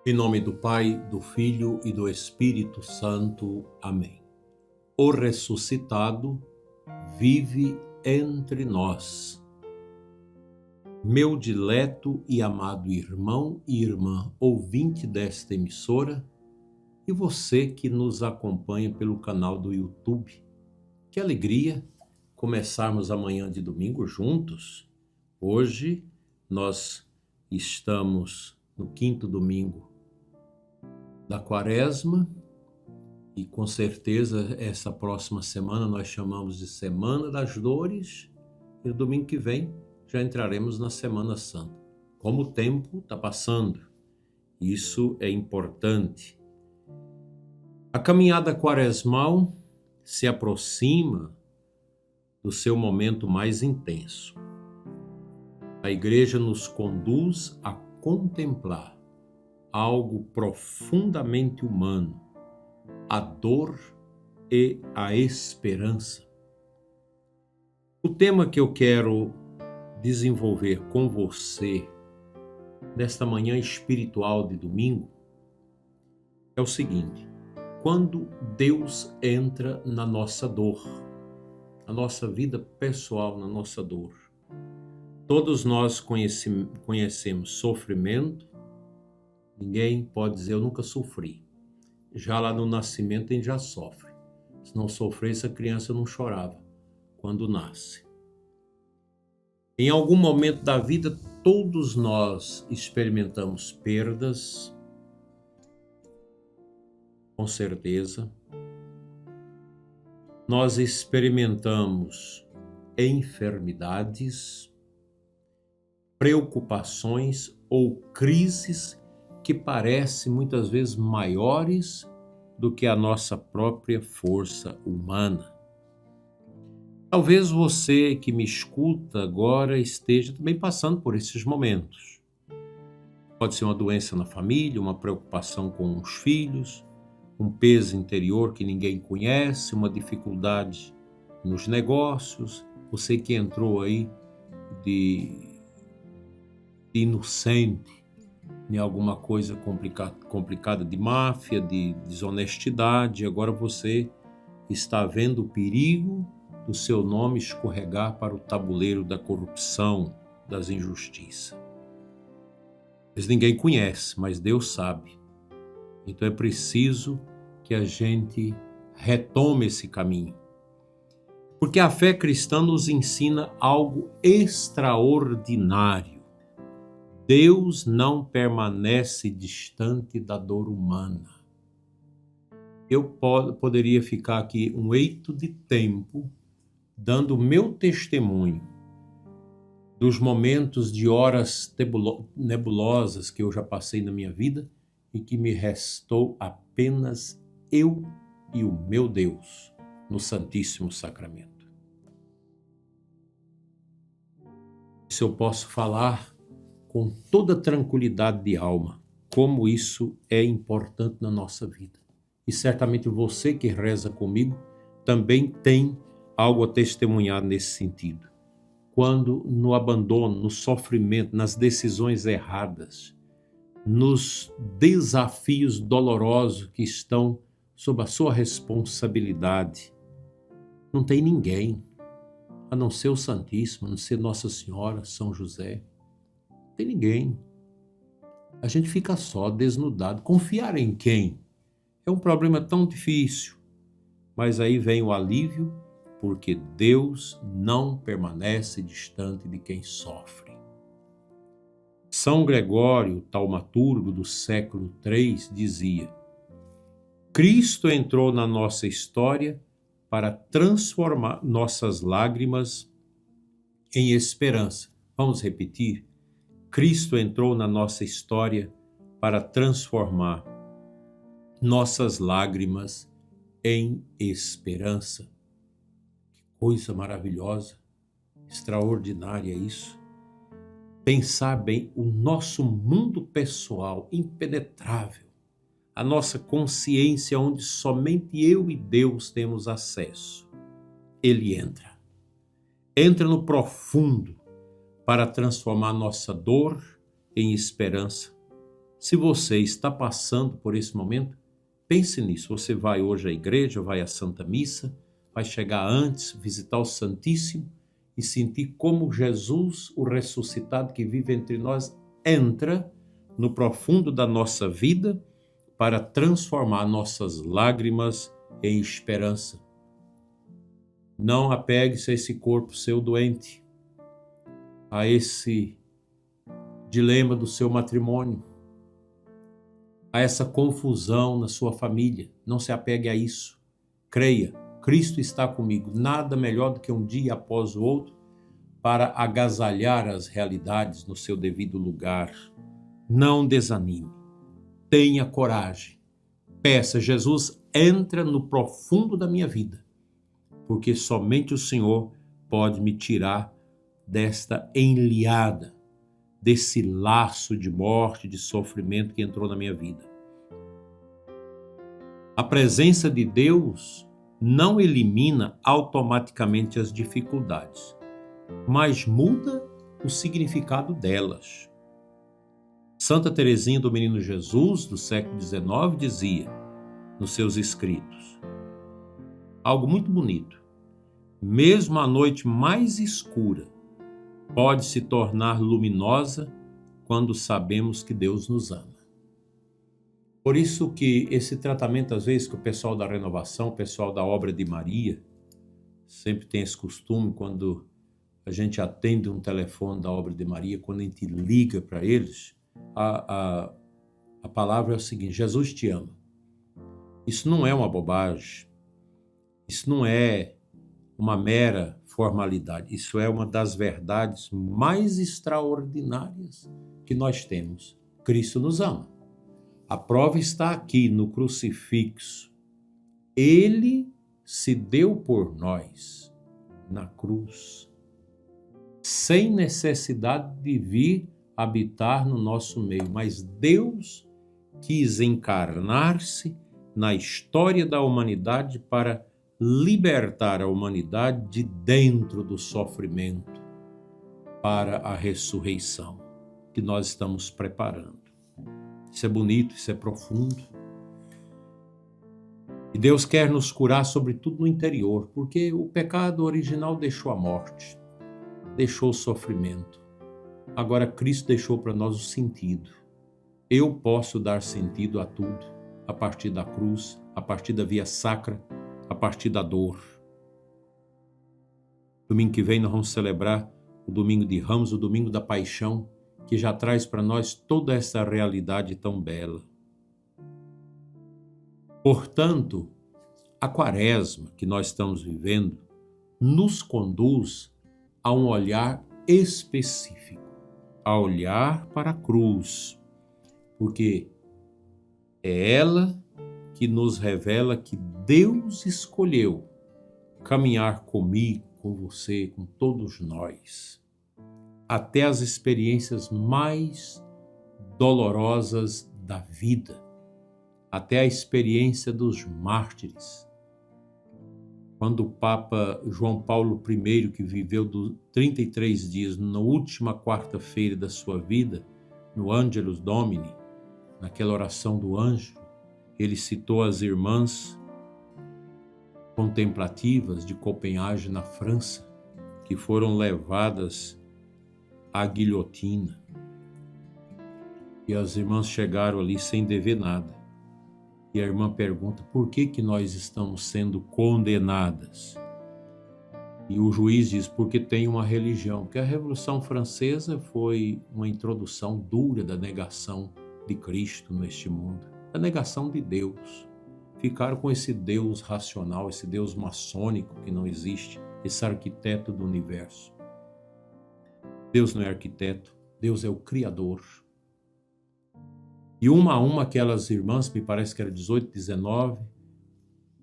Em nome do Pai, do Filho e do Espírito Santo. Amém. O ressuscitado vive entre nós. Meu dileto e amado irmão e irmã ouvinte desta emissora, e você que nos acompanha pelo canal do YouTube. Que alegria começarmos amanhã de domingo juntos. Hoje nós estamos no 5º domingo da Quaresma e com certeza essa próxima semana nós chamamos de Semana das Dores e no domingo que vem já entraremos na Semana Santa. Como o tempo está passando, isso é importante. A caminhada quaresmal se aproxima do seu momento mais intenso. A Igreja nos conduz a contemplar algo profundamente humano, a dor e a esperança. O tema que eu quero desenvolver com você nesta manhã espiritual de domingo é o seguinte: quando Deus entra na nossa dor, na nossa vida pessoal, na nossa dor. Todos nós conhecemos sofrimento. Ninguém pode dizer eu nunca sofri. Já lá no nascimento a gente já sofre. Se não sofresse, a criança não chorava quando nasce. Em algum momento da vida, todos nós experimentamos perdas, com certeza. Nós experimentamos enfermidades, preocupações ou crises que parecem muitas vezes maiores do que a nossa própria força humana. Talvez você que me escuta agora esteja também passando por esses momentos. Pode ser uma doença na família, uma preocupação com os filhos, um peso interior que ninguém conhece, uma dificuldade nos negócios, você que entrou aí de inocente em alguma coisa complicada de máfia, de desonestidade, agora você está vendo o perigo do seu nome escorregar para o tabuleiro da corrupção, das injustiças. Mas ninguém conhece, mas Deus sabe. Então é preciso que a gente retome esse caminho. Porque a fé cristã nos ensina algo extraordinário. Deus não permanece distante da dor humana. Eu poderia ficar aqui um eito de tempo dando meu testemunho dos momentos de horas nebulosas que eu já passei na minha vida e que me restou apenas eu e o meu Deus no Santíssimo Sacramento. Se eu posso falar com toda tranquilidade de alma, como isso é importante na nossa vida. E certamente você que reza comigo também tem algo a testemunhar nesse sentido. Quando no abandono, no sofrimento, nas decisões erradas, nos desafios dolorosos que estão sob a sua responsabilidade, não tem ninguém, a não ser o Santíssimo, a não ser Nossa Senhora, São José. Não tem ninguém. A gente fica só, desnudado. Confiar em quem? É um problema tão difícil. Mas aí vem o alívio, porque Deus não permanece distante de quem sofre. São Gregório, taumaturgo do século III, dizia: Cristo entrou na nossa história para transformar nossas lágrimas em esperança. Vamos repetir? Cristo entrou na nossa história para transformar nossas lágrimas em esperança. Que coisa maravilhosa, extraordinária isso. Pensar bem o nosso mundo pessoal impenetrável, a nossa consciência onde somente eu e Deus temos acesso. Ele entra no profundo para transformar nossa dor em esperança. Se você está passando por esse momento, pense nisso. Você vai hoje à igreja, vai à Santa Missa, vai chegar antes, visitar o Santíssimo e sentir como Jesus, o ressuscitado que vive entre nós, entra no profundo da nossa vida para transformar nossas lágrimas em esperança. Não apegue-se a esse corpo seu doente, a esse dilema do seu matrimônio, a essa confusão na sua família. Não se apegue a isso. Creia, Cristo está comigo. Nada melhor do que um dia após o outro para agasalhar as realidades no seu devido lugar. Não desanime. Tenha coragem. Peça, Jesus, entra no profundo da minha vida, porque somente o Senhor pode me tirar desta enliada, desse laço de morte, de sofrimento que entrou na minha vida. A presença de Deus não elimina automaticamente as dificuldades, mas muda o significado delas. Santa Teresinha do Menino Jesus, do século XIX, dizia nos seus escritos algo muito bonito: mesmo a noite mais escura pode se tornar luminosa quando sabemos que Deus nos ama. Por isso que esse tratamento, às vezes, que o pessoal da Renovação, o pessoal da Obra de Maria, sempre tem esse costume, quando a gente atende um telefone da Obra de Maria, quando a gente liga para eles, a palavra é o seguinte: Jesus te ama. Isso não é uma bobagem, isso não é uma mera formalidade, isso é uma das verdades mais extraordinárias que nós temos. Cristo nos ama. A prova está aqui no crucifixo. Ele se deu por nós na cruz, sem necessidade de vir habitar no nosso meio, mas Deus quis encarnar-se na história da humanidade para libertar a humanidade de dentro do sofrimento para a ressurreição que nós estamos preparando. Isso é bonito, isso é profundo. E Deus quer nos curar sobretudo no interior, porque o pecado original deixou a morte, deixou o sofrimento. Agora Cristo deixou para nós o sentido. Eu posso dar sentido a tudo, a partir da cruz, a partir da via sacra, a partir da dor. Domingo que vem nós vamos celebrar o Domingo de Ramos, o Domingo da Paixão, que já traz para nós toda essa realidade tão bela. Portanto, a Quaresma que nós estamos vivendo nos conduz a um olhar específico, a olhar para a cruz, porque é ela que nos revela que Deus escolheu caminhar comigo, com você, com todos nós, até as experiências mais dolorosas da vida, até a experiência dos mártires. Quando o Papa João Paulo I, que viveu 33 dias na última quarta-feira da sua vida, no Angelus Domini, naquela oração do anjo, ele citou as irmãs contemplativas de Copenhague, na França, que foram levadas à guilhotina. E as irmãs chegaram ali sem dever nada. E a irmã pergunta: por que nós estamos sendo condenadas? E o juiz diz: porque tem uma religião. Porque a Revolução Francesa foi uma introdução dura da negação de Cristo neste mundo, da negação de Deus. Ficaram com esse Deus racional, esse Deus maçônico que não existe, esse arquiteto do universo. Deus não é arquiteto, Deus é o Criador. E uma a uma aquelas irmãs, me parece que era 18, 19,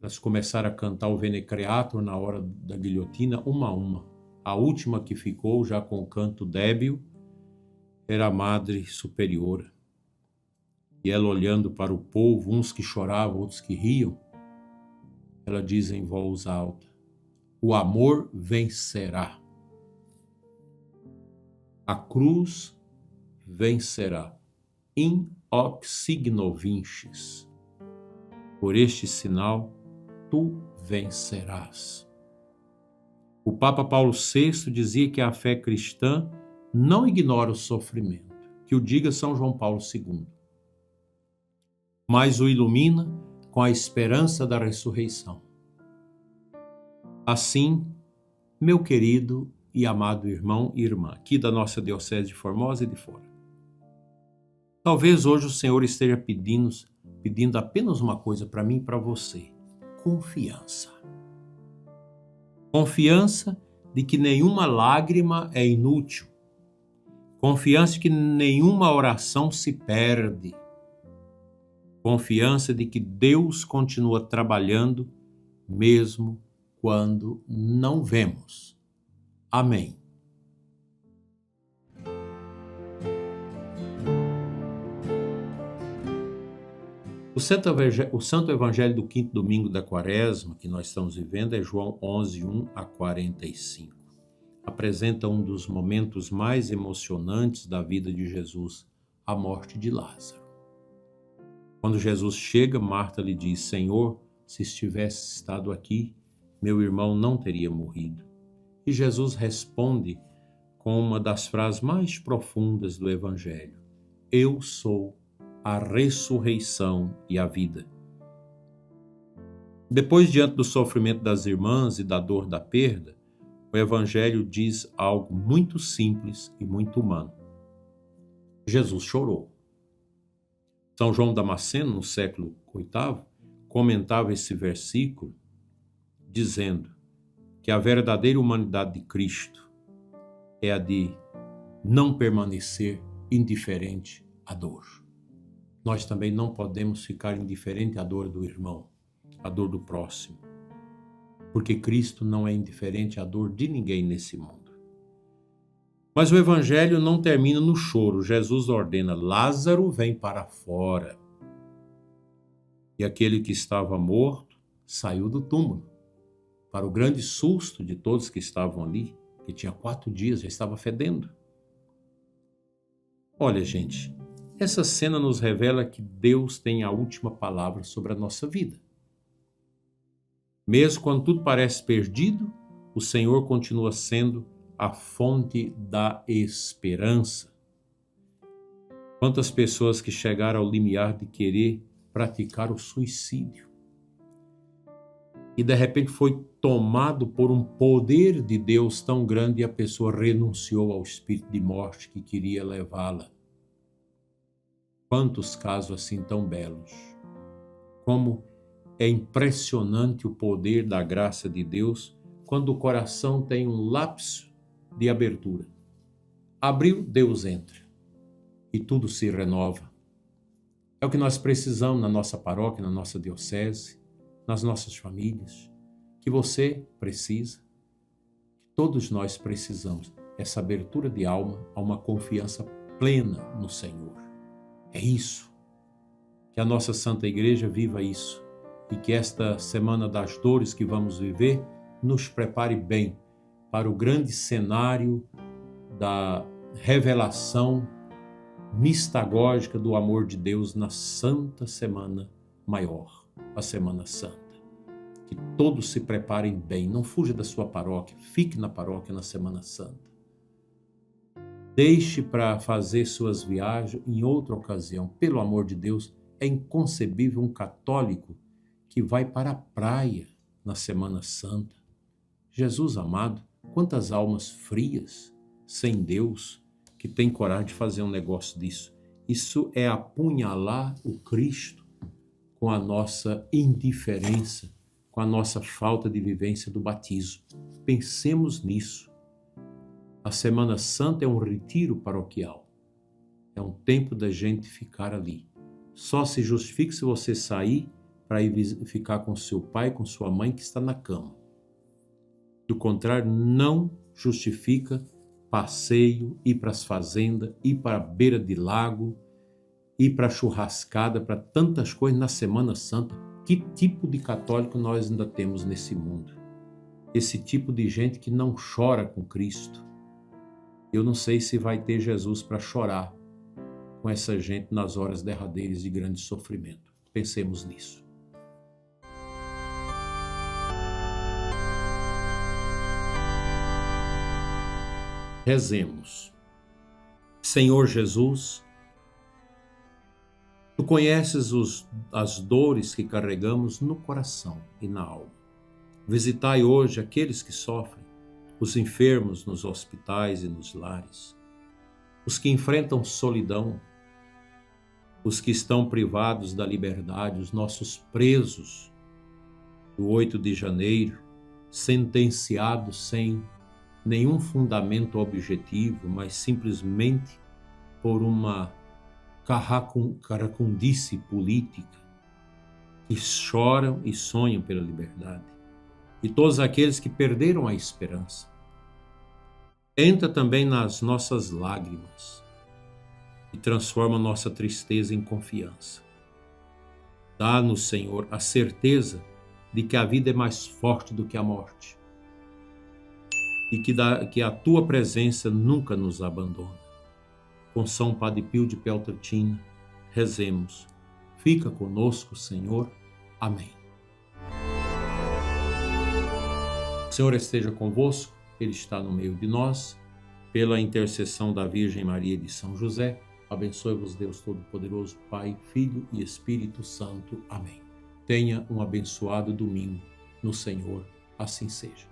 elas começaram a cantar o Veni Creator na hora da guilhotina, uma a uma. A última que ficou, já com o canto débil, era a Madre Superiora. E ela, olhando para o povo, uns que choravam, outros que riam, ela diz em voz alta: o amor vencerá. A cruz vencerá, hoc signo vinces. Por este sinal, tu vencerás. O Papa Paulo VI dizia que a fé cristã não ignora o sofrimento, que o diga São João Paulo II, mas o ilumina com a esperança da ressurreição. Assim, meu querido e amado irmão e irmã, aqui da nossa Diocese de Formosa e de fora, talvez hoje o Senhor esteja pedindo apenas uma coisa para mim e para você: confiança. Confiança de que nenhuma lágrima é inútil. Confiança de que nenhuma oração se perde. Confiança de que Deus continua trabalhando mesmo quando não vemos. Amém. O Santo Evangelho do quinto domingo da Quaresma, que nós estamos vivendo, é João 11, 1 a 45. Apresenta um dos momentos mais emocionantes da vida de Jesus, a morte de Lázaro. Quando Jesus chega, Marta lhe diz: Senhor, se estivesse estado aqui, meu irmão não teria morrido. E Jesus responde com uma das frases mais profundas do Evangelho: Eu sou a ressurreição e a vida. Depois, diante do sofrimento das irmãs e da dor da perda, o Evangelho diz algo muito simples e muito humano. Jesus chorou. São João Damasceno, no século VIII, comentava esse versículo dizendo que a verdadeira humanidade de Cristo é a de não permanecer indiferente à dor. Nós também não podemos ficar indiferente à dor do irmão, à dor do próximo, porque Cristo não é indiferente à dor de ninguém nesse mundo. Mas o Evangelho não termina no choro. Jesus ordena: Lázaro, vem para fora. E aquele que estava morto saiu do túmulo, para o grande susto de todos que estavam ali, que tinha 4 dias, já estava fedendo. Olha, gente, essa cena nos revela que Deus tem a última palavra sobre a nossa vida. Mesmo quando tudo parece perdido, o Senhor continua sendo a fonte da esperança. Quantas pessoas que chegaram ao limiar de querer praticar o suicídio e de repente foi tomado por um poder de Deus tão grande e a pessoa renunciou ao espírito de morte que queria levá-la. Quantos casos assim tão belos. Como é impressionante o poder da graça de Deus quando o coração tem um lapso de abertura. Abriu, Deus entra e tudo se renova. É o que nós precisamos na nossa paróquia, na nossa diocese, nas nossas famílias, que você precisa, que todos nós precisamos, essa abertura de alma a uma confiança plena no Senhor. É isso. Que a nossa Santa Igreja viva isso e que esta Semana das Dores que vamos viver nos prepare bem para o grande cenário da revelação mistagógica do amor de Deus na Santa Semana Maior, a Semana Santa. Que todos se preparem bem, não fuja da sua paróquia, fique na paróquia na Semana Santa. Deixe para fazer suas viagens em outra ocasião. Pelo amor de Deus, é inconcebível um católico que vai para a praia na Semana Santa. Jesus amado, quantas almas frias, sem Deus, que tem coragem de fazer um negócio disso. Isso é apunhalar o Cristo com a nossa indiferença, com a nossa falta de vivência do batismo. Pensemos nisso. A Semana Santa é um retiro paroquial. É um tempo da gente ficar ali. Só se justifique se você sair para ir ficar com seu pai, com sua mãe que está na cama. Do contrário, não justifica passeio, ir para as fazendas, ir para a beira de lago, ir para a churrascada, para tantas coisas na Semana Santa. Que tipo de católico nós ainda temos nesse mundo? Esse tipo de gente que não chora com Cristo. Eu não sei se vai ter Jesus para chorar com essa gente nas horas derradeiras de grande sofrimento. Pensemos nisso. Rezemos. Senhor Jesus, Tu conheces as dores que carregamos no coração e na alma. Visitai hoje aqueles que sofrem, os enfermos nos hospitais e nos lares, os que enfrentam solidão, os que estão privados da liberdade, os nossos presos do 8 de janeiro, sentenciados sem nenhum fundamento objetivo, mas simplesmente por uma caracundice política, que choram e sonham pela liberdade, e todos aqueles que perderam a esperança. Entra também nas nossas lágrimas e transforma nossa tristeza em confiança. Dá-nos, Senhor, a certeza de que a vida é mais forte do que a morte e que a Tua presença nunca nos abandona. Com São Padre Pio de Peltrautina, rezemos. Fica conosco, Senhor. Amém. O Senhor esteja convosco, Ele está no meio de nós. Pela intercessão da Virgem Maria e de São José, abençoe-vos Deus Todo-Poderoso, Pai, Filho e Espírito Santo. Amém. Tenha um abençoado domingo no Senhor, assim seja.